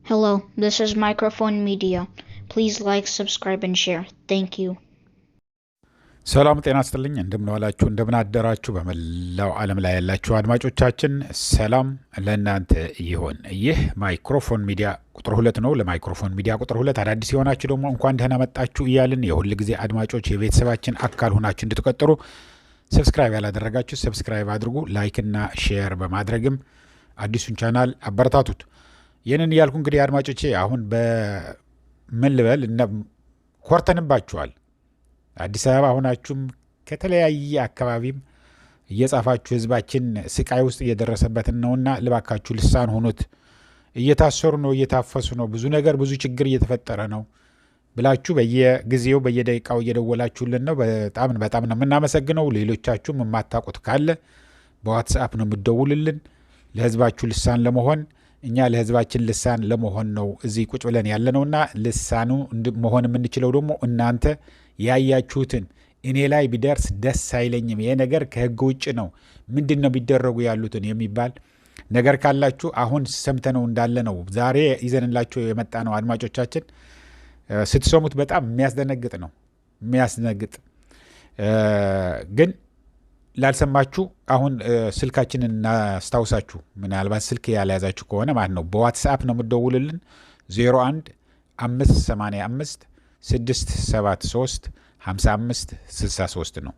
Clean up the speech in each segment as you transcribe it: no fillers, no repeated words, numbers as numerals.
Hello, this is Microphone Media. Please like, subscribe, and share. Thank you. ሰላም ጤና ይስጥልኝ። እንደምን ዋላችሁ፣ እንደምን አደራችሁ። በመላው ዓለም ላይ ያላችሁ አድማጮቻችን ሰላም ለእናንተ ይሁን። ይህ ማይክሮፎን ሚዲያ ቁጥር 2 ነው። ለማይክሮፎን ሚዲያ ቁጥር 2 አዳዲስ የሆናችሁ ደግሞ እንኳን ደህና መጣችሁ እያልን የሁል ጊዜ አድማጮች የቤተሰባችን አካል ሆናችሁ እንድትቀጥሉ ሰብስክራይብ ያላደረጋችሁ ሰብስክራይብ አድርጉ። ላይክና ሼር በማድረግም አዲሱን ቻናል አበረታቱት። ይህንን እያልኩ እንግዲህ አድማጮቼ አሁን በምን ልበል ኮርተንባችኋል። አዲስ አበባ ሆናችሁም ከተለያየ አካባቢም እየጻፋችሁ ህዝባችን ስቃይ ውስጥ እየደረሰበት ነውና ልባካችሁ ልሳን ሆኑት። እየታሰሩ ነው፣ እየታፈሱ ነው፣ ብዙ ነገር ብዙ ችግር እየተፈጠረ ነው ብላችሁ በየጊዜው በየደቂቃው እየደወላችሁልን ነው። በጣም ነው የምናመሰግነው። ሌሎቻችሁም የማታውቁት ካለ በዋትስአፕ ነው የምትደውልልን ለህዝባችሁ ልሳን ለመሆን። እኛ ለህዝባችን ልሳን ለመሆን ነው እዚህ ቁጭ ብለን ያለነውና ልሳኑ መሆን የምንችለው ደግሞ እናንተ ያያችሁትን እኔ ላይ ቢደርስ ደስ አይለኝም፣ ይሄ ነገር ከህግ ውጭ ነው፣ ምንድን ነው ቢደረጉ ያሉትን የሚባል ነገር ካላችሁ አሁን ሰምተነው እንዳለ ነው ዛሬ ይዘንላችሁ የመጣ ነው። አድማጮቻችን ስትሰሙት በጣም የሚያስደነግጥ ነው። የሚያስደነግጥ ግን ላልሰማችሁ አሁን ስልካችንን እናስታውሳችሁ። ምናልባት ስልክ ያልያዛችሁ ከሆነ ማለት ነው በዋትስአፕ ነው የምትደውልልን 01 585 673 55 63 ነው።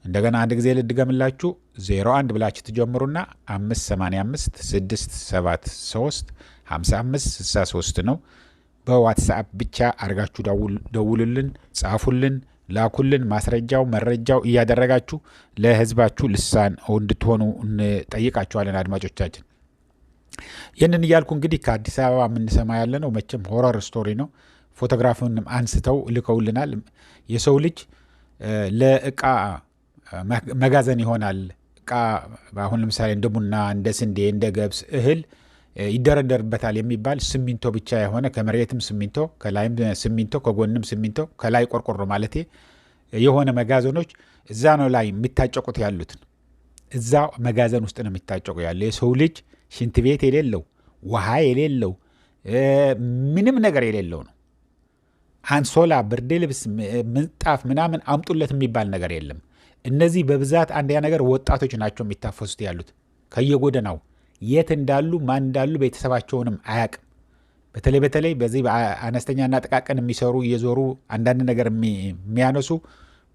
እንደገና አንድ ጊዜ ልድገምላችሁ 01 ብላችሁ ትጀምሩና 585 673 55 63 ነው። በዋትስአፕ ብቻ አድርጋችሁ ደውሉልን፣ ጻፉልን፣ ላኩልን። ማስረጃው መረጃው እያደረጋችሁ ለህዝባችሁ ልሳን እንድትሆኑ እንጠይቃችኋለን አድማጮቻችን። ይህንን እያልኩ እንግዲህ ከአዲስ አበባ የምንሰማ ያለ ነው መቼም ሆረር ስቶሪ ነው። ፎቶግራፉንም አንስተው ልከውልናል። የሰው ልጅ ለእቃ መጋዘን ይሆናል። እቃ አሁን ለምሳሌ እንደ ቡና፣ እንደ ስንዴ፣ እንደ ገብስ እህል ይደረደርበታል የሚባል ሲሚንቶ ብቻ የሆነ ከመሬትም ሲሚንቶ ከላይም ሲሚንቶ ከጎንም ሲሚንቶ ከላይ ቆርቆሮ ማለት የሆነ መጋዘኖች እዛ ነው ላይ የሚታጨቁት ያሉት። እዛ መጋዘን ውስጥ ነው የሚታጨቁ ያለ የሰው ልጅ ሽንት ቤት የሌለው ውሃ የሌለው ምንም ነገር የሌለው ነው። አንሶላ፣ ብርድ ልብስ፣ ምንጣፍ ምናምን አምጡለት የሚባል ነገር የለም። እነዚህ በብዛት አንደኛ ነገር ወጣቶች ናቸው የሚታፈሱት ያሉት ከየጎደናው የት እንዳሉ ማን እንዳሉ ቤተሰባቸውንም አያቅም። በተለይ በዚህ አነስተኛና ጥቃቅን የሚሰሩ እየዞሩ አንዳንድ ነገር የሚያነሱ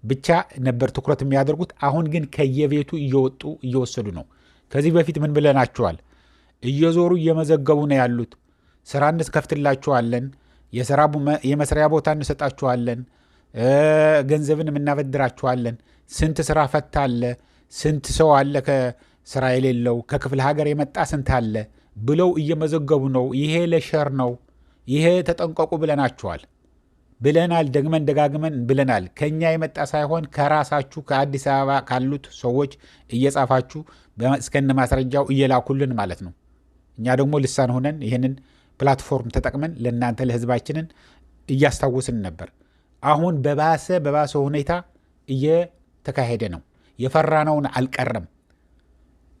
ብቻ ነበር ትኩረት የሚያደርጉት። አሁን ግን ከየቤቱ እየወጡ እየወሰዱ ነው። ከዚህ በፊት ምን ብለናቸዋል? እየዞሩ እየመዘገቡ ነው ያሉት። ስራ እንከፍትላችኋለን፣ የመስሪያ ቦታ እንሰጣችኋለን፣ ገንዘብን እናበድራችኋለን፣ ስንት ስራ ፈታ አለ፣ ስንት ሰው አለ ስራ የሌለው ከክፍለ ሀገር የመጣ ስንት አለ ብለው እየመዘገቡ ነው። ይሄ ለሸር ነው፣ ይሄ ተጠንቀቁ ብለናል። ደግመን ደጋግመን ብለናል። ከኛ የመጣ ሳይሆን ከራሳችሁ ከአዲስ አበባ ካሉት ሰዎች እየጻፋችሁ እስከነ ማስረጃው እየላኩልን ማለት ነው። እኛ ደግሞ ልሳን ሆነን ይህንን ፕላትፎርም ተጠቅመን ለእናንተ ለህዝባችንን እያስታወስን ነበር። አሁን በባሰ ሁኔታ እየተካሄደ ነው። የፈራነውን አልቀረም።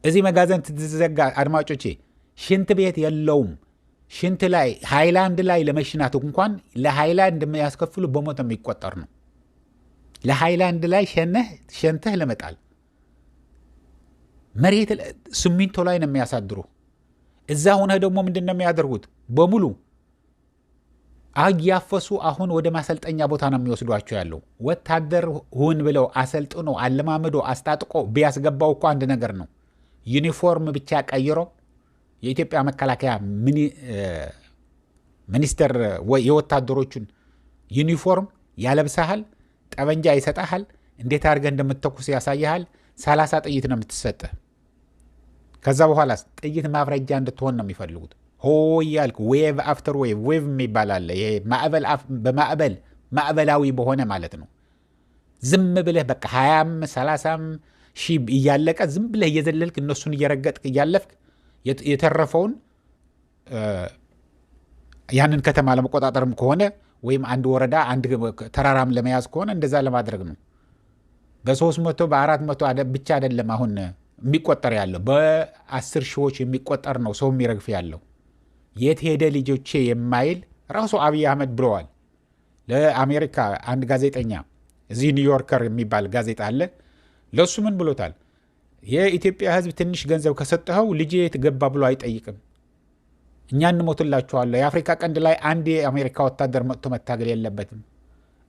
እዚህ መጋዘን ትዘጋ አድማጮቼ፣ ሽንት ቤት የለውም። ሽንት ላይ ሃይላንድ ላይ ለመሽናት እንኳን ለሃይላንድ የሚያስከፍሉ በሞት የሚቆጠር ነው። ለሃይላንድ ላይ ሸንተህ ለመጣል መሬት ሲሚንቶ ላይ ነው የሚያሳድሩ። እዛ ሆነህ ደግሞ ምንድን ነው የሚያደርጉት? በሙሉ እያፈሱ አሁን ወደ ማሰልጠኛ ቦታ ነው የሚወስዷቸው ያለው። ወታደር ሁን ብለው አሰልጥኖ አለማመዶ አስታጥቆ ቢያስገባው እኮ አንድ ነገር ነው። ዩኒፎርም ብቻ ቀይሮ የኢትዮጵያ መከላከያ ሚኒስተር የወታደሮቹን ዩኒፎርም ያለብሰሃል፣ ጠበንጃ ይሰጠሃል፣ እንዴት አድርገህ እንደምትተኩስ ያሳይሃል። 30 ጥይት ነው የምትሰጠ። ከዛ በኋላ ጥይት ማፍረጃ እንድትሆን ነው የሚፈልጉት። ያልክ ዌቭ አፍተር ዌቭ የሚባል አለ። ይሄ ማዕበላዊ በሆነ ማለት ነው። ዝም ብለህ በቃ 20 30 ሺህ እያለቀ ዝም ብለህ እየዘለልክ እነሱን እየረገጥክ እያለፍክ የተረፈውን ያንን ከተማ ለመቆጣጠርም ከሆነ ወይም አንድ ወረዳ አንድ ተራራም ለመያዝ ከሆነ እንደዛ ለማድረግ ነው። በ300 በ400 ብቻ አይደለም አሁን የሚቆጠር ያለው፣ በ10 ሺዎች የሚቆጠር ነው ሰው የሚረግፍ ያለው። የት ሄደ ልጆቼ የማይል ራሱ አብይ አህመድ ብለዋል ለአሜሪካ አንድ ጋዜጠኛ እዚህ ኒውዮርከር የሚባል ጋዜጣ አለ ለሱ ምን ብሎታል የኢትዮጵያ ህዝብ ትንሽ ገንዘብ ከሰጠኸው ልጄ የት ገባ ብሎ አይጠይቅም እኛ እንሞትላችኋለን የአፍሪካ ቀንድ ላይ አንድ የአሜሪካ ወታደር መጥቶ መታገል የለበትም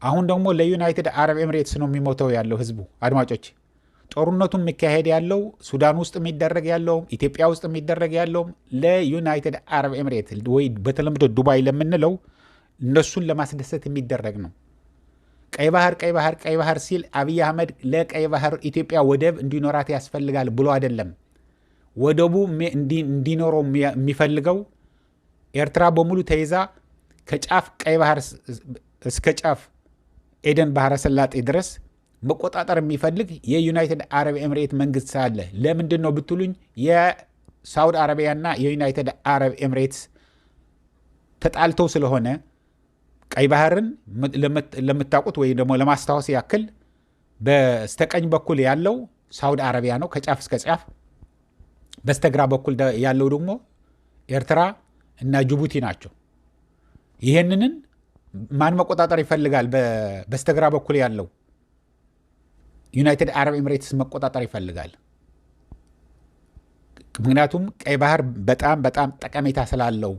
አሁን ደግሞ ለዩናይትድ አረብ ኤምሬትስ ነው የሚሞተው ያለው ህዝቡ አድማጮች ጦርነቱ የሚካሄድ ያለው ሱዳን ውስጥ የሚደረግ ያለው ኢትዮጵያ ውስጥ የሚደረግ ያለው ለዩናይትድ አረብ ኤምሬትስ ወይ በተለምዶ ዱባይ ለምንለው እነሱን ለማስደሰት የሚደረግ ነው ቀይ ባህር ሲል አብይ አህመድ ለቀይ ባህር ኢትዮጵያ ወደብ እንዲኖራት ያስፈልጋል ብሎ አይደለም ወደቡ እንዲኖረው የሚፈልገው ኤርትራ በሙሉ ተይዛ ከጫፍ ቀይ ባህር እስከ ጫፍ ኤደን ባህረ ሰላጤ ድረስ መቆጣጠር የሚፈልግ የዩናይትድ አረብ ኤምሬት መንግስት አለ ለምንድን ነው ብትሉኝ የሳውዲ አረቢያና የዩናይትድ አረብ ኤምሬትስ ተጣልተው ስለሆነ ቀይ ባህርን ለምታውቁት ወይ ደግሞ ለማስታወስ ያክል በስተቀኝ በኩል ያለው ሳውዲ አረቢያ ነው ከጫፍ እስከ ጫፍ በስተግራ በኩል ያለው ደግሞ ኤርትራ እና ጅቡቲ ናቸው ይሄንን ማን መቆጣጠር ይፈልጋል በስተግራ በኩል ያለው ዩናይትድ አረብ ኤምሬትስ መቆጣጠር ይፈልጋል ምክንያቱም ቀይ ባህር በጣም ጠቀሜታ ስላለው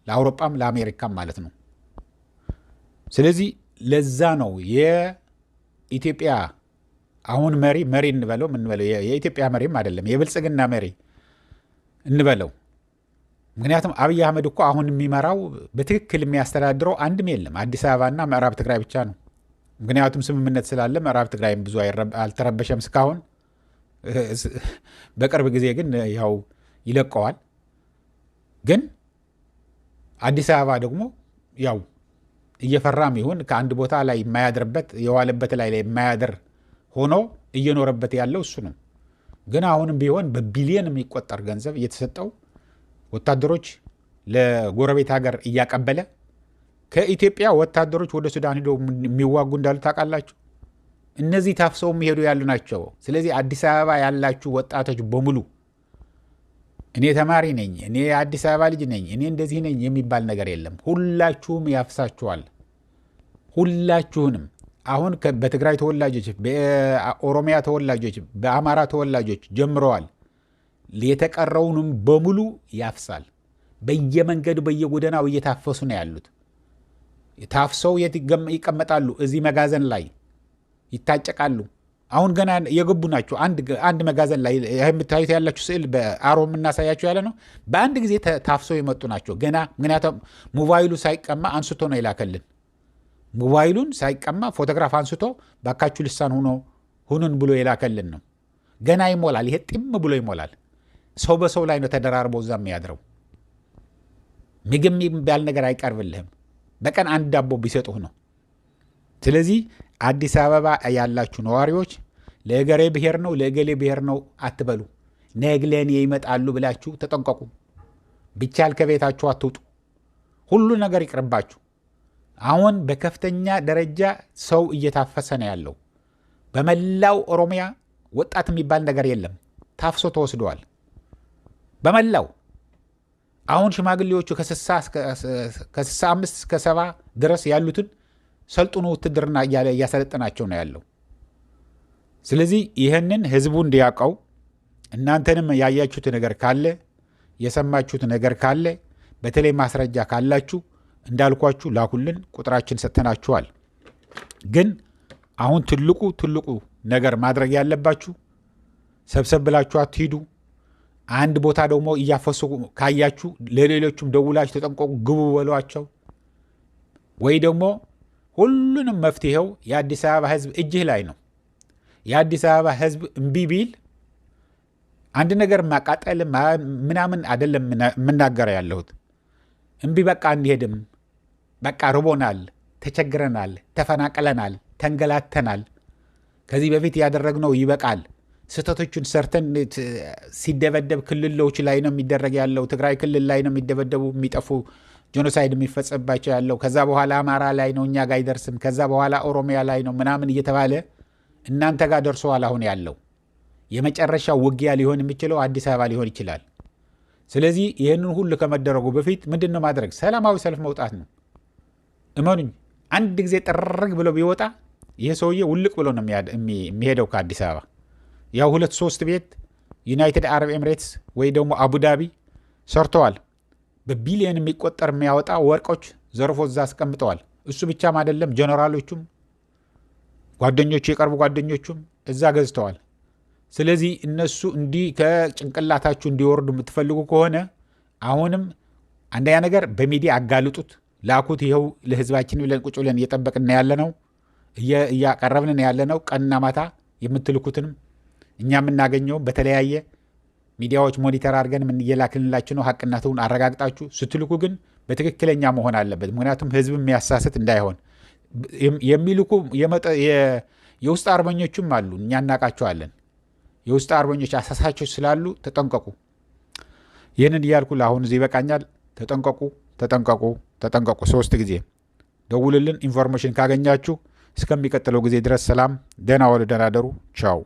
ለአውሮፓም ለአሜሪካም ማለት ነው ስለዚህ ለዛ ነው የኢትዮጵያ አሁን መሪ እንበለው የኢትዮጵያ መሪም አይደለም የብልጽግና መሪ እንበለው ምክንያቱም አብይ አህመድ እኮ አሁን የሚመራው በትክክል የሚያስተዳድረው አንድም የለም አዲስ አበባና ምዕራብ ትግራይ ብቻ ነው ምክንያቱም ስምምነት ስላለ ምዕራብ ትግራይም ብዙ አልተረበሸም እስካሁን በቅርብ ጊዜ ግን ያው ይለቀዋል ግን አዲስ አበባ ደግሞ ያው እየፈራም ይሁን ከአንድ ቦታ ላይ የማያድርበት የዋለበት ላይ የማያድር ሆኖ እየኖረበት ያለው እሱ ነው ግን አሁንም ቢሆን በቢሊየን የሚቆጠር ገንዘብ እየተሰጠው ወታደሮች ለጎረቤት ሀገር እያቀበለ ከኢትዮጵያ ወታደሮች ወደ ሱዳን ሄደው የሚዋጉ እንዳሉ ታውቃላችሁ እነዚህ ታፍሰው የሚሄዱ ያሉ ናቸው ስለዚህ አዲስ አበባ ያላችሁ ወጣቶች በሙሉ እኔ ተማሪ ነኝ እኔ አዲስ አበባ ልጅ ነኝ እኔ እንደዚህ ነኝ የሚባል ነገር የለም ሁላችሁም ያፍሳችኋል ሁላችሁንም አሁን በትግራይ ተወላጆች በኦሮሚያ ተወላጆች በአማራ ተወላጆች ጀምረዋል የተቀረውንም በሙሉ ያፍሳል በየመንገዱ በየጎዳናው እየታፈሱ ነው ያሉት ታፍሰው ይቀመጣሉ እዚህ መጋዘን ላይ ይታጨቃሉ አሁን ገና የገቡ ናቸው አንድ መጋዘን ላይ የምታዩት ያላችሁ ስዕል በአሮ የምናሳያችሁ ያለ ነው በአንድ ጊዜ ታፍሰው የመጡ ናቸው ገና ምክንያቱም ሞባይሉ ሳይቀማ አንስቶ ነው ይላከልን ሞባይሉን ሳይቀማ ፎቶግራፍ አንስቶ ባካችሁ ልሳን ሁኑን ብሎ ይላከልን ነው ገና ይሞላል ይሄ ጢም ብሎ ይሞላል ሰው በሰው ላይ ነው ተደራርቦ እዛ የሚያድረው ምግብ የሚባል ነገር አይቀርብልህም በቀን አንድ ዳቦ ቢሰጡህ ነው ስለዚህ አዲስ አበባ ያላችሁ ነዋሪዎች ለገሬ ብሔር ነው ለገሌ ብሔር ነው አትበሉ ነግለኔ ይመጣሉ ብላችሁ ተጠንቀቁ ቢቻል ከቤታችሁ አትውጡ ሁሉ ነገር ይቅርባችሁ አሁን በከፍተኛ ደረጃ ሰው እየታፈሰ ነው ያለው በመላው ኦሮሚያ ወጣት የሚባል ነገር የለም ታፍሶ ተወስደዋል በመላው አሁን ሽማግሌዎቹ ከ65 እስከ 70 ድረስ ያሉትን ሰልጥኑ ውትድርና እያሰለጠናቸው ነው ያለው ስለዚህ ይህንን ህዝቡ እንዲያውቀው እናንተንም ያያችሁት ነገር ካለ የሰማችሁት ነገር ካለ በተለይ ማስረጃ ካላችሁ እንዳልኳችሁ ላኩልን ቁጥራችን ሰጥተናችኋል ግን አሁን ትልቁ ነገር ማድረግ ያለባችሁ ሰብሰብ ብላችሁ አትሂዱ አንድ ቦታ ደግሞ እያፈሱ ካያችሁ ለሌሎችም ደውላችሁ ተጠንቀቁ ግቡ በሏቸው ወይ ደግሞ ሁሉንም መፍትሄው የአዲስ አበባ ህዝብ እጅህ ላይ ነው የአዲስ አበባ ህዝብ እምቢ ቢል አንድ ነገር ማቃጠል ምናምን አይደለም የምናገር ያለሁት እምቢ በቃ እንሄድም በቃ ርቦናል ተቸግረናል ተፈናቅለናል ተንገላተናል ከዚህ በፊት ያደረግነው ይበቃል ስተቶቹን ሰርተን ሲደበደብ ክልሎች ላይ ነው የሚደረግ ያለው ትግራይ ክልል ላይ ነው የሚደበደቡ የሚጠፉ ጄኖሳይድ የሚፈጸምባቸው ያለው ከዛ በኋላ አማራ ላይ ነው እኛ ጋር አይደርስም ከዛ በኋላ ኦሮሚያ ላይ ነው ምናምን እየተባለ እናንተ ጋር ደርሰዋል አሁን ያለው የመጨረሻው ውጊያ ሊሆን የሚችለው አዲስ አበባ ሊሆን ይችላል ስለዚህ ይህንን ሁሉ ከመደረጉ በፊት ምንድን ነው ማድረግ? ሰላማዊ ሰልፍ መውጣት ነው። እመኑኝ፣ አንድ ጊዜ ጥርግ ብሎ ቢወጣ ይህ ሰውዬ ውልቅ ብሎ ነው የሚሄደው ከአዲስ አበባ። ያው 2-3 ቤት ዩናይትድ አረብ ኤምሬትስ ወይ ደግሞ አቡዳቢ ሰርተዋል። በቢሊየን የሚቆጠር የሚያወጣ ወርቆች ዘርፎ እዛ አስቀምጠዋል። እሱ ብቻም አይደለም፣ ጀነራሎቹም ጓደኞቹ፣ የቀርቡ ጓደኞቹም እዛ ገዝተዋል። ስለዚህ እነሱ እንዲህ ከጭንቅላታችሁ እንዲወርዱ የምትፈልጉ ከሆነ አሁንም አንደኛ ነገር በሚዲያ አጋልጡት፣ ላኩት። ይኸው ለህዝባችን ብለን ቁጭ ብለን እየጠበቅን ያለ ነው፣ እያቀረብን ያለ ነው። ቀንና ማታ የምትልኩትንም እኛ የምናገኘው በተለያየ ሚዲያዎች ሞኒተር አድርገን እየላክንላችሁ ነው። ሀቅነቱን አረጋግጣችሁ ስትልኩ ግን በትክክለኛ መሆን አለበት። ምክንያቱም ህዝብ የሚያሳስት እንዳይሆን የሚልኩ የውስጥ አርበኞችም አሉ፣ እኛ እናውቃቸዋለን። የውስጥ አርበኞች አሳሳቾች ስላሉ ተጠንቀቁ። ይህንን እያልኩ ለአሁን እዚህ ይበቃኛል። ተጠንቀቁ፣ ተጠንቀቁ፣ ተጠንቀቁ። 3 ጊዜ ደውልልን ኢንፎርሜሽን ካገኛችሁ። እስከሚቀጥለው ጊዜ ድረስ ሰላም፣ ደህና ዋሉ፣ ደህና ደሩ። ቻው።